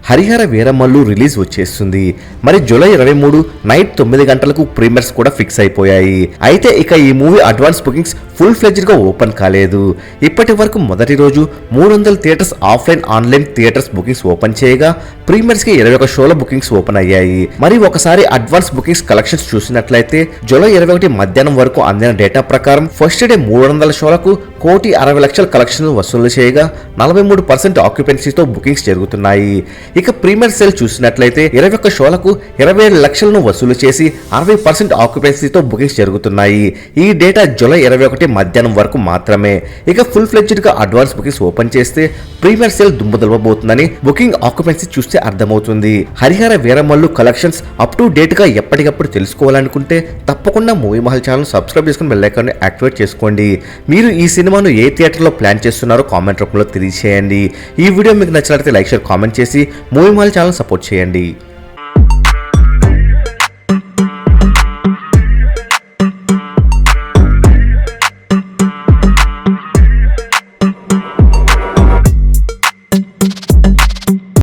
Harihara Veeramallu release వచ్చేస్తుంది. మరి July 23 night 9 గంటలకు ప్రీమియర్స్ కూడా ఫిక్స్ అయిపోయాయి. అయితే ఇక ఈ movie advance bookings full fledged గా ఓపెన్ కాలేదు. ఇప్పటి వరకు మొదటి రోజు 300 theatres offline online theatres bookings open చేయగా ప్రీమియర్స్ కి 21 షోల బుకింగ్స్ ఓపెన్ అయ్యాయి. మరి ఒకసారి అడ్వాన్స్ బుకింగ్స్ కలెక్షన్స్ చూసినట్లయితే జూలై 21 మధ్యాహ్నం వరకు అందిన డేటా ప్రకారం ఫస్ట్ డే 300 షోలకు 1,60,00,000 కలెక్షన్ వసూలు చేయగా 43% ఆక్యుపెన్సీతో బుకింగ్స్ జరుగుతున్నాయి. ఇక ప్రీమియర్ సేల్ చూసినట్లయితే 21 షోలకు 27 లక్షలను వసూలు చేసి 60% ఆక్యుపెన్సీతో బుకింగ్స్ జరుగుతున్నాయి. ఈ డేటా జూలై 21 మధ్యాహ్నం వరకు మాత్రమే. ఇక ఫుల్ ఫ్లెడ్జ్డ్ గా అడ్వాన్స్ బుకింగ్స్ ఓపెన్ చేస్తే ప్రీమియర్ సేల్ దుమ్మదులబోతుందని బుకింగ్ ఆక్యుపెన్సీ చూస్తే అర్థమవుతుంది. Harihara Veeramallu collections up to date గా ఎప్పటికప్పుడు తెలుసుకోవాలనుకుంటే తప్పకుండా మూవీ మహల్ ఛానల్ సబ్స్క్రైబ్ చేసుకుని బెల్ ఐకాన్ ని యాక్టివేట్ చేసుకోండి. మీరు ఈ సినిమాను ఏ థియేటర్లో ప్లాన్ చేస్తున్నారో కామెంట్ రూపంలో తెలియజేయండి. ఈ వీడియో మీకు నచ్చినట్లయితే లైక్ షేర్ కామెంట్ చేసి మూవీ మహల్ ఛానల్ సపోర్ట్ చేయండి.